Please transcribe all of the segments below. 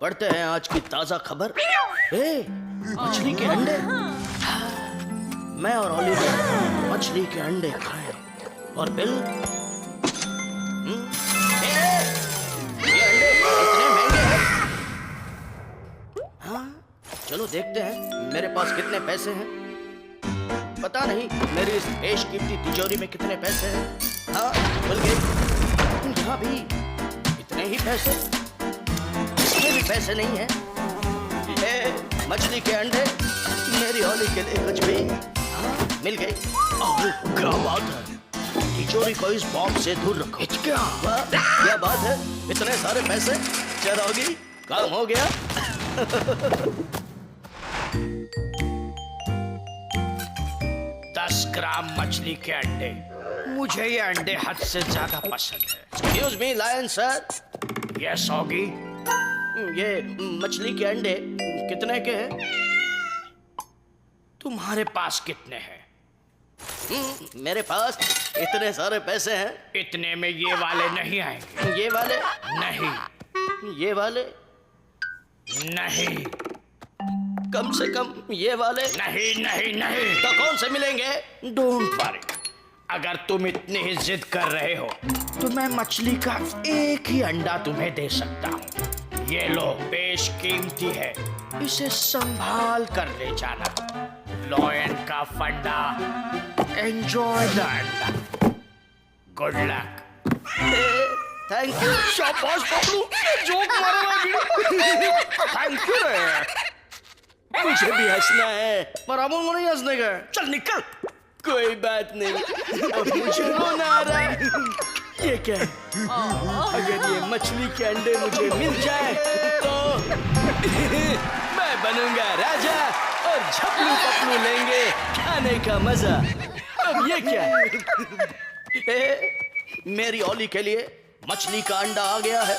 पढ़ते हैं आज की ताजा खबर। मछली के अंडे। मैं और ओलिवर मछली के अंडे खाएं और बिल ये अंडे इतने महंगे हैं। हाँ, चलो देखते हैं मेरे पास कितने पैसे हैं। पता नहीं मेरी इस बेशकीमती तिजोरी में कितने पैसे हैं। हाँ, मिल गए। यहाँ भी इतने ही पैसे, इसमें भी पैसे नहीं है। मछली के अंडे मेरी होली के लिए कुछ भी। हाँ, मिल गई। क्या बात है, तिजोरी को इस बॉक्स से दूर रखो। क्या बात है, इतने सारे पैसे। चलोगी, काम हो गया। 10 ग्राम मछली के अंडे। मुझे ये अंडे हद से ज्यादा पसंद है। Excuse me lion sir. Yes होगी। ये मछली के अंडे कितने के हैं? तुम्हारे पास कितने हैं? मेरे पास इतने सारे पैसे हैं। इतने में ये वाले नहीं आएंगे। ये वाले नहीं। ये वाले नहीं। कम से कम ये वाले नहीं नहीं नहीं। तो कौन से मिलेंगे? डोंट वरी, अगर तुम इतनी ही जिद कर रहे हो तो मैं मछली का एक ही अंडा तुम्हें दे सकता हूँ। ये लो, बेशकीमती है, इसे संभाल कर ले जाना। लॉयन का फंडा, एंजॉय द अंडा। Good luck. Thank you. शाबाश बबलू, जोक मारेगा। थैंक यू रे। मुझे भी हंसना है पर अमन को नहीं हंसने का। चल निकल। कोई बात नहीं, अब मुझे रोना आ रहा है। ये क्या है? अगर ये मछली के अंडे मुझे मिल जाए तो मैं बनूंगा राजा और झपलू पपलू लेंगे खाने का मजा। अब ये क्या है? मेरी ओली के लिए मछली का अंडा आ गया है।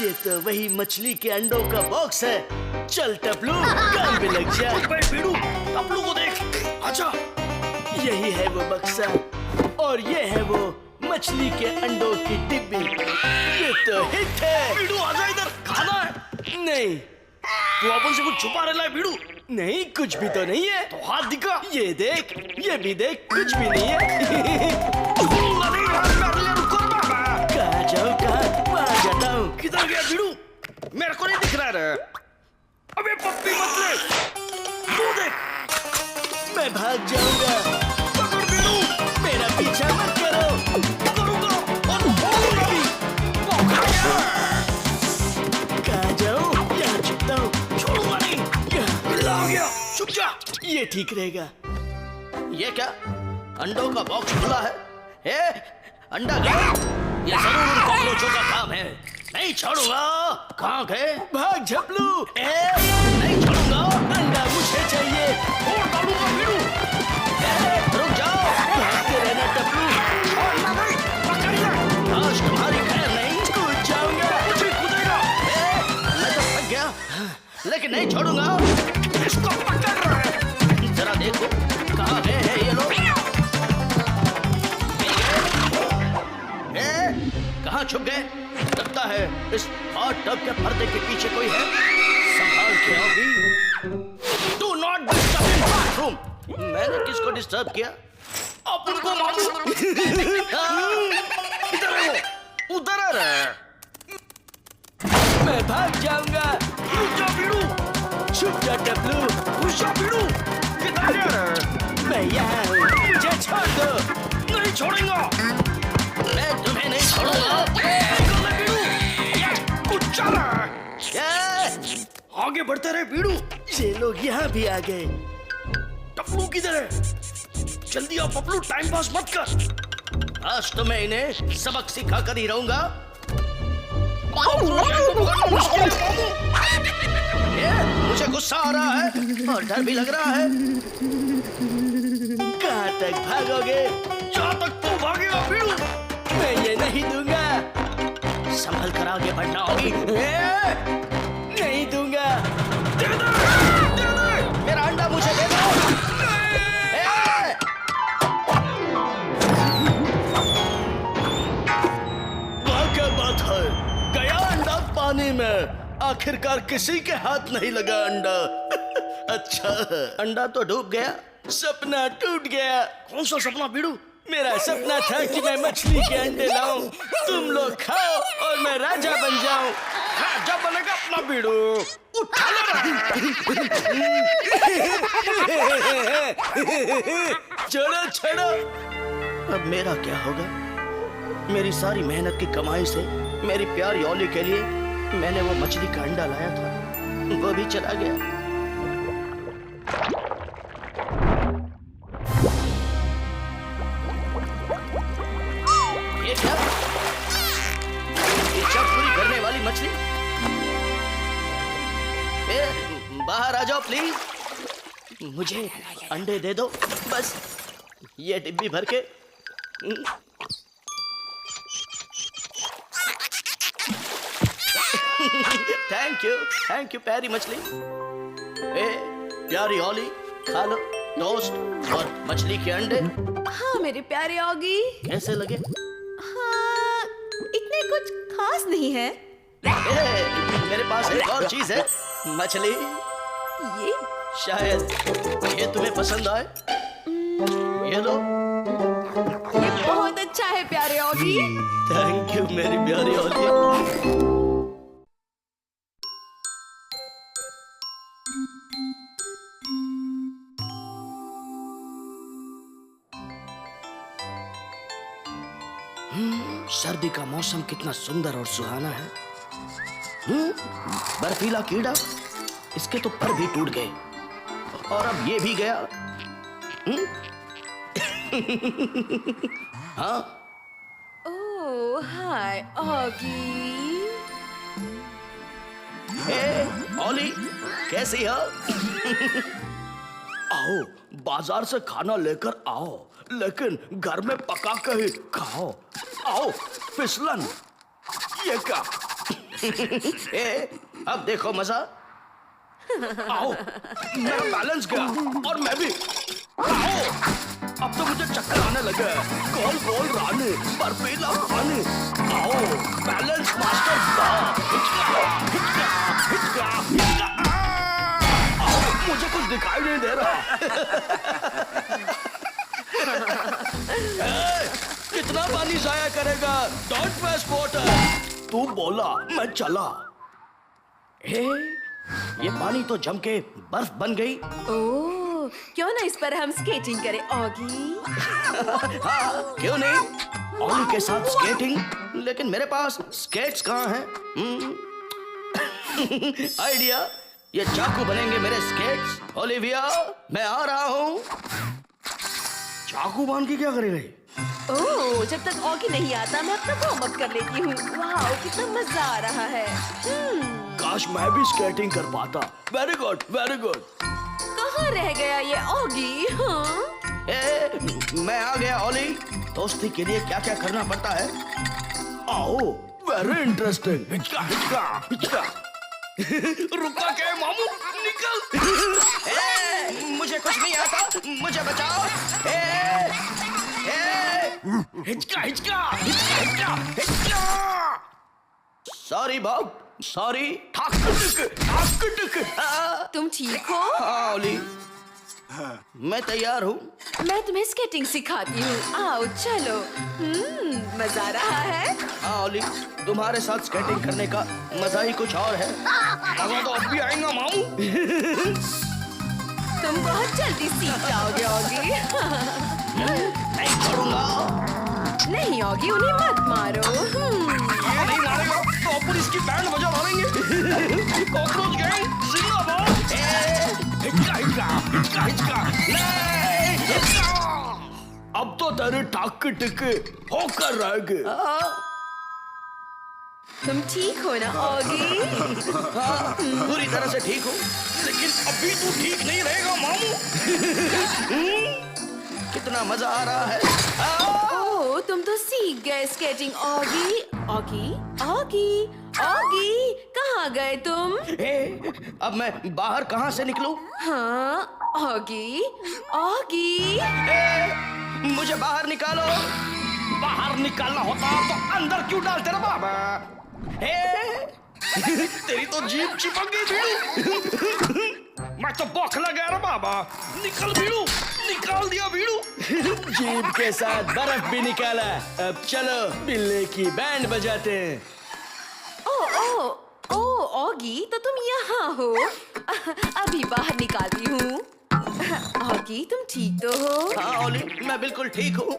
ये तो वही मछली के अंडों का बॉक्स है। चल टपलू, काम पे लग जा। बीड़ू, टपलू को देख। अच्छा, यही है वो बक्सा और ये है वो मछली के अंडों की डिब्बी। ये तो हिट है। बीड़ू आजा इधर, खाना है। नहीं, तू अपन से कुछ छुपा रहा है बीड़ू? नहीं, कुछ भी तो नहीं है। तो हाथ दिखा। ये देख, ये भी देख, कुछ भी नहीं है। कहाँ जाऊँ, कहाँ? वहाँ जाता हूँ। किधर गया बीड़ू? मेरे को नहीं दिख रहा है। अबे पप्पी मत ले, तू देख। मैं भाग जाऊंगा। पकड़ बीड़ू, मेरा पीछा मत करो। करूंगा और होगा भी। वो खा गया। कहाँ जाऊँ? यहाँ छुपता हूँ। छोड़ूंगा नहीं। हिला हो गया, छुप जा। ये ठीक रहेगा। ये क्या? अंडों का बॉक्स खुला है। अंडा गया? ये जरूर उन कॉकरोचों का काम है। नहीं छोड़ूंगा। कहाँ गए? भाग झपलू। नहीं छोड़ूंगा। अंडा मुझे चाहिए। और डालूंगा बीड़ू। रुक जाओ। भागते रहना टपलू। छोड़ना नहीं, पकड़ ले। आज तुम्हारी खैर नहीं। कूद जाऊंगा। कुछ भी कूदेगा। मैं तो थक गया, लेकिन नहीं छोड़ूंगा। इसको पकड़ रहे। जरा देखो कहाँ गए हैं ये लोग। कहाँ छुप गए? लगता है इस हॉट टब के पर्दे के पीछे कोई है। संभाल के आओगी। Do not disturb in bathroom. मैंने किसको डिस्टर्ब किया? अपन को मालूम। इधर है वो, उधर आ रहा है। मैं भाग जाऊंगा। रुक जा बीड़ू। छुप जा टपलू। रुक जा बीड़ू। किधर जा रहा है? मैं यहाँ हूँ, मुझे छोड़ दो। नहीं छोड़ेगा। मैं तुम्हें नहीं छोड़ूंगा। निकल ले बीड़ू। कुछ चल रहा है। आगे बढ़ते रहे बीड़ू। ये लोग यहाँ भी आ गए। टपलू किधर है? जल्दी आओ पपलू, टाइम पास मत कर। आज तो मैं इन्हें सबक सिखा कर ही रहूंगा। मुझे गुस्सा आ रहा है और डर भी लग रहा है। कहाँ तक भागोगे? जहाँ तक तू भागेगा बीड़ू। मैं ये नहीं दूंगा। संभल कर आगे बढ़ना होगी। नहीं दूंगा। दे दे। मेरा अंडा मुझे दे दो। क्या बात है? गया अंडा पानी में। आखिरकार किसी के हाथ नहीं लगा अंडा। अच्छा, अंडा तो डूब गया, सपना टूट गया। कौन सा सपना बीड़ू? मेरा सपना था कि मैं मछली के अंडे लाऊं, तुम लोग खाओ और मैं राजा बन जाऊं। राजा बनेगा अपना बीड़ू, उठा लो। छोड़ो छोड़ो। अब मेरा क्या होगा? मेरी सारी मेहनत की कमाई से मेरी प्यारी ओली के लिए मैंने वो मछली का अंडा लाया था, वो भी चला गया। ये क्या? इच्छा पूरी करने वाली मछली? बाहर आ जाओ प्लीज, मुझे अंडे दे दो बस, ये डिब्बी भर के। थैंक यू प्यारी मछली। प्यारी ओली, खा लो टोस्ट और मछली के अंडे। हाँ मेरे प्यारे ऑगी। कैसे लगे? हाँ, इतने कुछ खास नहीं है। मेरे पास एक और चीज है, मछली। ये शायद ये तुम्हें पसंद आए। ये लो। ये बहुत अच्छा है प्यारे ऑगी। थैंक यू मेरी प्यारी ओली। सर्दी का मौसम कितना सुंदर और सुहाना है। बर्फीला कीड़ा, इसके तो पर भी टूट गए और अब ये भी गया। हाँ, ओह हाय ऑगी। ओली कैसी हो? आओ बाजार से खाना लेकर आओ, लेकिन घर में पका कर ही खाओ। आओ फिसलन। ये क्या? अब देखो मजा। आओ, मेरा बैलेंस गया और मैं भी। आओ, अब तो मुझे चक्कर आने लगे। गोल गोल रानी, बर्फीला पानी। आओ बैलेंस मास्टर बा। हिचका, हिचका, हिचका, हिचका। आओ, मुझे कुछ दिखाई नहीं दे रहा। कितना पानी जाया करेगा? Don't waste water. तू बोला, मैं चला। ये पानी तो जम के बर्फ बन गई। ओह, क्यों ना इस पर हम स्केटिंग करें ऑगी? हाँ, क्यों नहीं? ओली के साथ स्केटिंग, लेकिन मेरे पास स्केट्स कहाँ हैं? आइडिया, ये चाकू बनेंगे मेरे स्केट्स। ओलिविया, मैं आ रहा हूँ। चाकू बांध के क्या करेगा? ओह, जब तक ऑगी नहीं आता मैं अपना वार्म अप कर लेती हूँ। वाह, कितना मजा आ रहा है। काश मैं भी स्केटिंग कर पाता। Very good, very good. कहाँ रह गया ये ऑगी? हाँ? मैं आ गया ओली। दोस्ती के लिए क्या क्या करना पड़ता है? आओ, वेरी इंटरेस्टिंग। हिचका, हिचका, हिचका। रुका के मामू, निकल। मुझे कुछ नहीं आता, मुझे बचाओ। हिचका, हिचका, हिचका, हिचका, हिचका। Sorry Bob, sorry. तुम ठीक हो? हाँ ओली, मैं तैयार हूँ। मैं तुम्हें स्केटिंग सिखाती हूँ। आओ चलो। मजा आ रहा है? हाँ ओली, तुम्हारे साथ स्केटिंग करने का मजा ही कुछ और है। मजा तो अब भी आएगा मामू। तुम बहुत जल्दी सीख जाओगे ऑगी। नहीं छोड़ूंगा। नहीं ऑगी, उन्हें मत मारो। ये नहीं मारेगा तो अपन इसकी बैंड बजा मारेंगे। कॉकरोच गैंग जिंदाबाद। हिचका, हिचका, हिचका, हिचका। नहीं, हिचका। अब तो तेरे टाक की टिक्की होकर रहेगी। तुम ठीक हो ना ऑगी? हाँ, पूरी तरह से ठीक हूँ, लेकिन अभी तू ठीक नहीं रहेगा मामू। कितना मजा आ रहा है। ओह, तुम तो सीख गए skating Oggy. Oggy, Oggy, Oggy, कहाँ गए तुम? अब मैं बाहर कहाँ से निकलूं? हाँ, ऑगी, ऑगी। मुझे बाहर निकालो। बाहर निकालना होता तो अंदर क्यों डालते ना बाबा? तेरी तो जीभ चिपक गई बीड़ू। मैं तो बौखला गया रे बाबा। निकल बीड़ू, निकाल दिया बीड़ू। जीभ के साथ बर्फ भी निकाला। अब चलो बिल्ले की बैंड बजाते हैं। ओ ऑगी, तो तुम यहाँ हो। अभी बाहर निकालती हूँ। ऑगी, तुम ठीक तो हो? हाँ ओली, मैं बिल्कुल ठीक हूँ।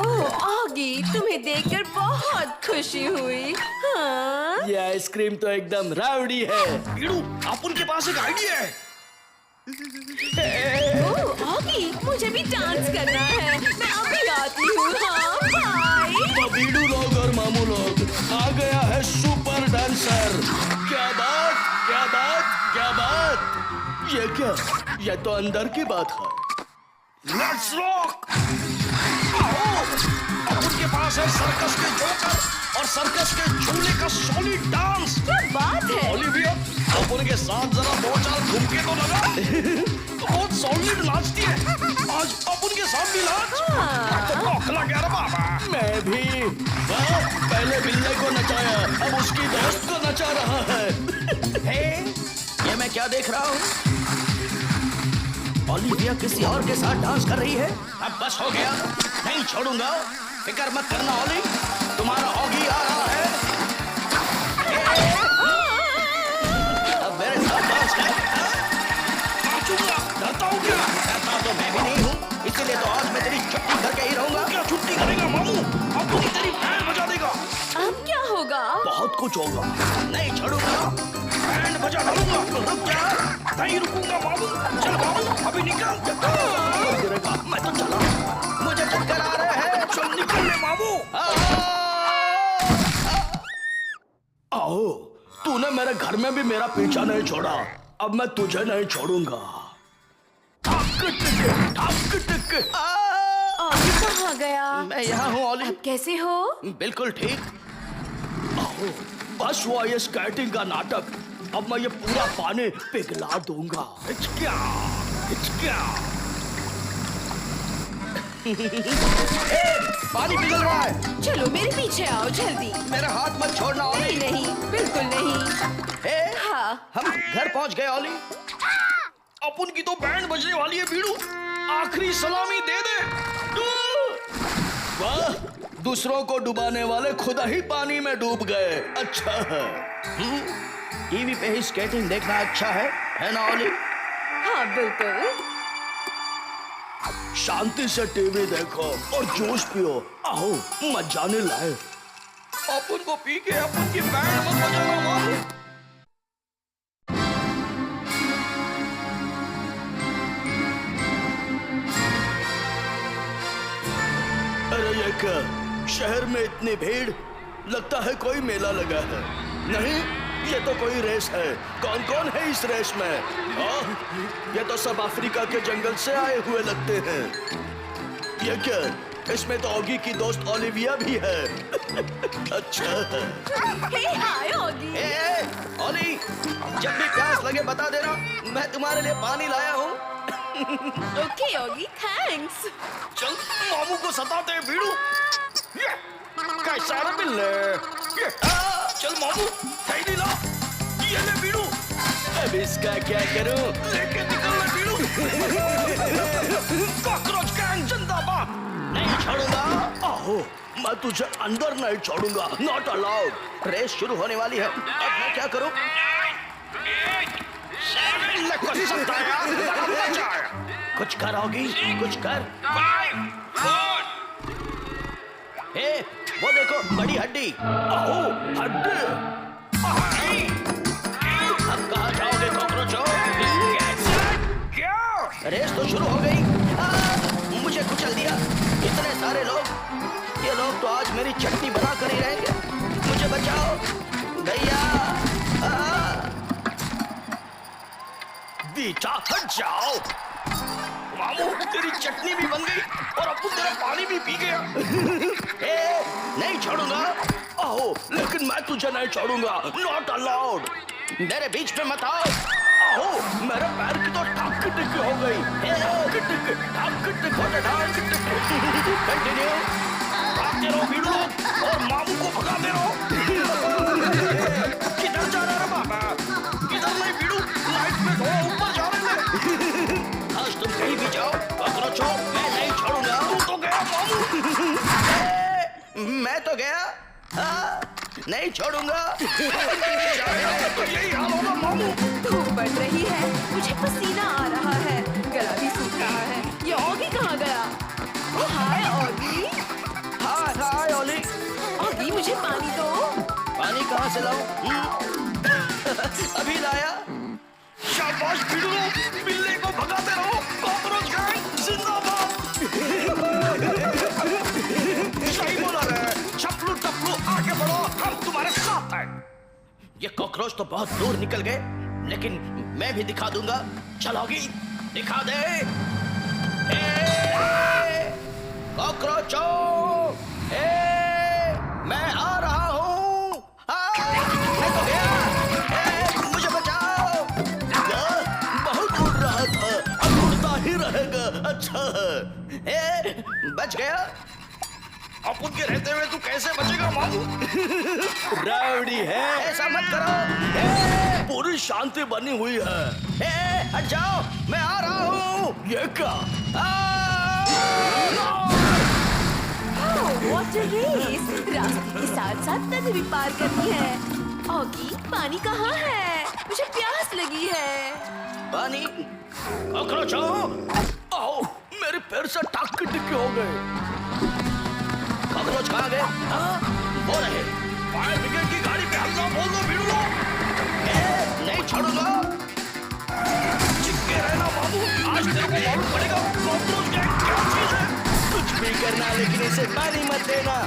ओह ऑगी, तुम्हें देखकर बहुत खुशी हुई। हाँ? ये आइसक्रीम तो एकदम राउडी है। बीड़ू, अपन के पास एक आइडिया है। ओह ऑगी, मुझे भी डांस करना है। मैं अभी आती हूँ। हाँ बाय। तो बीड़ू लोग और मामू लोग, आ गया है सुपर डांसर। क्या बात, क्या बात, क्या बात। ये क्या, ये तो अंदर की बात है। Let's rock. आओ, अपन के पास है सर्कस के जोकर और सर्कस के झूले का सॉलिड डांस। क्या बात है? ओलिविया, अपन के साथ जरा दो चार घूम के तो लगा। बहुत सॉलिड नाचती है। आज अपन के साथ भी नाच। मैं तो बौखला गया रे बाबा। मैं भी। वाह, पहले बिल्ले को नचाया, अब उसकी दोस्त को नचा रहा है। हे, ये मैं क्या देख रहा हूँ? ओलिविया किसी और के साथ डांस कर रही है। अब बस हो गया, नहीं छोड़ूंगा। फिक्र मत करना ओली, तुम्हारा ऑगी आ रहा है। अब मेरे साथ डांस कर। नाचूंगा, डरता हूँ क्या? डरता तो मैं भी नहीं हूँ, इसीलिए तो आज मैं तेरी छुट्टी करके ही रहूंगा। क्या छुट्टी करेगा मामू? अब तो तेरी बैंड बजा देगा। अब क्या होगा? बहुत कुछ होगा, नहीं छोड़ूंगा। बैंड बजा डालूंगा। रुक जा, नहीं रुकूंगा मामू। चल मामू, अभी निकल। गिरेगा, मैं तो चला। मुझे चक्कर आ रहे हैं। चल निकल ले मामू। आओ, तूने मेरे घर में भी मेरा पीछा नहीं छोड़ा, अब मैं तुझे नहीं छोड़ूंगा। ऑगी कहाँ गया? मैं यहाँ हूँ ओली। अब कैसे हो? बिल्कुल ठीक। आओ, बस हुआ ये स्केटिंग का नाटक। अब मैं ये पूरा पानी पिघला दूंगा। हिचकिया, हिचकिया। पानी पिघल रहा है। चलो मेरे पीछे आओ जल्दी। मेरा हाथ मत छोड़ना नहीं ओली। नहीं, बिल्कुल नहीं। ए, हाँ। हम घर पहुंच गए ओली। अपन की तो बैंड बजने वाली है बीड़ू। आखिरी सलामी दे दे। वाह, दूसरों को डुबाने वाले खुदा ही पानी में डूब गए। अच्छा है। टीवी पे ही स्केटिंग देखना अच्छा है ना ओली? हाँ बिल्कुल। शांति से टीवी देखो और जूस पियो। आओ, मजाने लाए। अपन को पी के अपन की बैंड मत बजाना मामू। अरे ये क्या, शहर में इतनी भीड़, लगता है कोई मेला लगा है। नहीं, ये तो कोई रेस है। कौन कौन है इस रेस में? ये तो सब अफ्रीका के जंगल से आए हुए लगते हैं। ये क्या, इसमें तो ऑगी की दोस्त ओलिविया भी है। अच्छा है। हे हाय ऑगी। ओली, जब भी प्यास लगे बता देना, मैं तुम्हारे लिए पानी लाया हूँ। Okay Oggy, thanks. चल मामू को सताते हैं बीड़ू। ये, कैसा रे बिल्ले? ये, चल मामू, थैली ला। ये ले बीड़ू। अब इसका क्या करूं? लेके निकल ले बीड़ू। कॉकरोच गैंग जिंदाबाद। नहीं छोड़ूंगा। आओ, मैं तुझे अंदर नहीं छोड़ूंगा। Not allowed. रेस शुरू होने वाली है, अब मैं क्या करूं? कुछ कर होगी, कुछ कर। ए, वो देखो बड़ी हड्डी। आओ, हड्डी। अब कहाँ जाओगे कॉकरोचो? क्या? रेस तो शुरू हो गई। मुझे कुचल दिया। इतने सारे लोग, ये लोग तो आज मेरी चटनी बना कर ही रहेंगे। मुझे बचाओ भैया। बीचा हट जाओ। मामू, तेरी चटनी भी बन गई और अब तेरा पानी भी पी गया। ए, नहीं छोड़ूंगा। आओ, लेकिन मैं तुझे नहीं छोड़ूंगा। Not allowed. मेरे बीच में मत आओ। आओ, मेरे पैर की तो टाक टिक हो गई। कंटिन्यू। भागते रहो बीड़ू लोग और मामू को भगाते रहो। किधर जा तो गया। हाँ, नहीं छोड़ूंगा। तो यही हाल होगा मामू। धूप बढ़ रही है, मुझे पसीना आ रहा है, गला भी सूख रहा है। ये ऑगी कहाँ गया? ओ हाय ऑगी। हाय हाय ओली। ऑगी मुझे पानी दो। पानी कहाँ से लाऊं? अभी लाया। शाबाश बिल्लो, बिल्ली को भगाते रहो। कॉकरोच गैंग जिंदाबाद। सही बोला रे। चप्पू टप्पू आगे बढ़ो, हम तुम्हारे साथ हैं। ये कॉकरोच तो बहुत दूर निकल गए, लेकिन मैं भी दिखा दूंगा। चलोगी? दिखा दे। कॉकरोचों, मैं आ रहा हूँ। मैं तो गया। मुझे बचाओ। बहुत उड़ रहा था, अब उड़ता ही रहेगा। अच्छा, बच गया। अपन के रहते हुए तू कैसे बचेगा मामू? रावड़ी है, ऐसा मत करो। पूरी शांति बनी हुई है। हट जाओ, मैं आ रहा हूँ। ये क्या? What a race! रास्ते के साथ साथ नदी भी पार करनी है। ऑगी, पानी कहाँ है? मुझे प्यास लगी है। पानी। कॉकरोचों, आओ, मेरे पैर से टाक टिक्के हो गए। कॉकरोच कहाँ गए? वो रहे। फायर ब्रिगेड की गाड़ी पे हमला बोल दो भिड़ो। नहीं छोड़ूंगा। चिपके रहना मामू, आज तेरे को मालूम पड़ेगा कॉकरोच गैंग क्या चीज है। कुछ भी करना, लेकिन इसे पानी मत देना।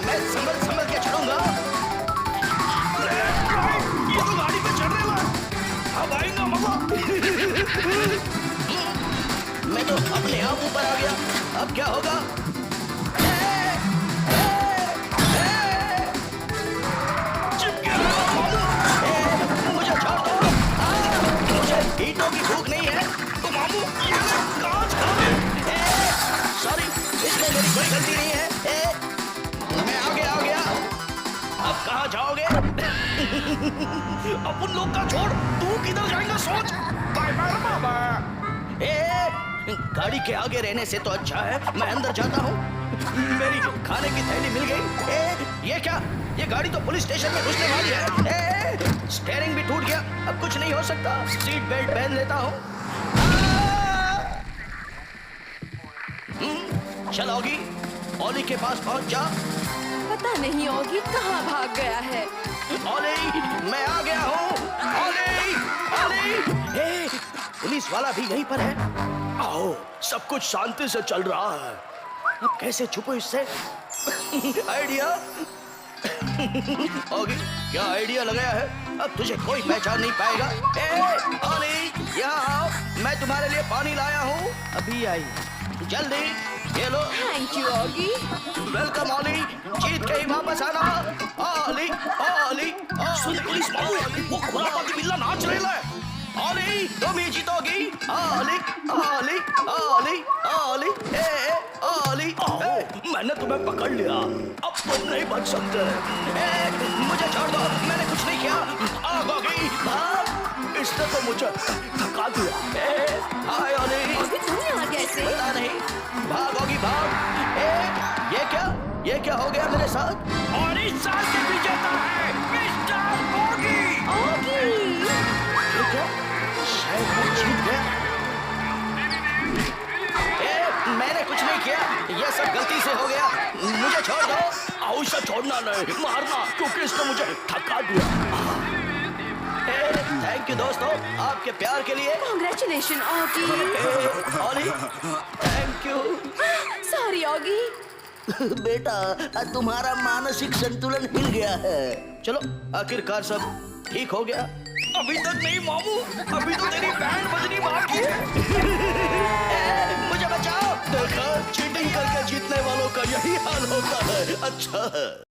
मैं संभल संभल के चढ़ूंगा। ये तो गाड़ी पे चढ़ने वाला है। अब आएगा मजा। मैं तो अपने आप ऊपर आ गया। अब क्या होगा? चिपके रहना मामू। मुझे छोड़ दो। मुझे ईंटों की भूख नहीं है। तो मामू ये ले, कांच खा ले। सॉरी, इसमें मेरी कोई गलती नहीं है। मैं आ गया। अब कहाँ जाओगे? अपन लोग का छोड़, तू किधर जाएगा सोच। बाय बाय बाबा। गाड़ी के आगे रहने से तो अच्छा है मैं अंदर जाता हूँ। मेरी खाने की थैली मिल गई। ये क्या? ये गाड़ी तो पुलिस स्टेशन में घुसने वाली है। स्टीयरिंग भी टूट गया, अब कुछ नहीं हो सकता। सीट बेल्ट पहन लेता हूँ। चल ऑगी, ओली के पास पहुंच जा। पता नहीं ऑगी कहाँ भाग गया है। ओली, मैं आ गया हूँ। ओली, ओली। पुलिस वाला भी यहीं पर है। आओ, सब कुछ शांति से चल रहा है। अब कैसे छुपो इससे? आइडिया। ओगी, क्या आइडिया लगाया है? अब तुझे कोई पहचान नहीं पाएगा। ओली, यहाँ आओ, मैं तुम्हारे लिए पानी लाया हूँ। अभी आई, जल्दी। ये लो। Thank you Oggy. Welcome Olly, जीत के ही वापस आना। ओली, ओली, सुन पुलिस मामू, वो खुरापाती बिल्ला नाच रहे है। ओली, तुम ही जीतोगी। ओली, ओली, ओली, ओली, ओली। मैंने तुम्हें पकड़ लिया, अब तुम नहीं बच सकते। मुझे छोड़ दो, मैंने कुछ नहीं किया। आगोगी, इसने तो मुझे थका दिया। हाय ओली। ऑगी तुम यहाँ कैसे? पता नहीं, भागोगी भाग। ये क्या हो गया मेरे साथ? और इस साल के विजेता है मिस्टर ऑगी। ऑगी! ये क्या? शायद मैं जीत गया। मैंने कुछ नहीं किया, ये सब गलती से हो गया। मुझे छोड़ दो। आओ, इसे छोड़ना नहीं, मारना, क्योंकि इसने मुझे थका दिया। थैंक यू दोस्तों, आपके प्यार के लिए। Congratulation Oggy. Olly, thank you. Sorry Oggy. बेटा, तुम्हारा मानसिक संतुलन हिल गया है। चलो, आखिरकार सब ठीक हो गया। अभी तक नहीं मामू, अभी तो तेरी बैंड बजनी बाकी है। मुझे बचाओ। देखा, चीटिंग करके जीतने वालों का यही हाल होता है। अच्छा है।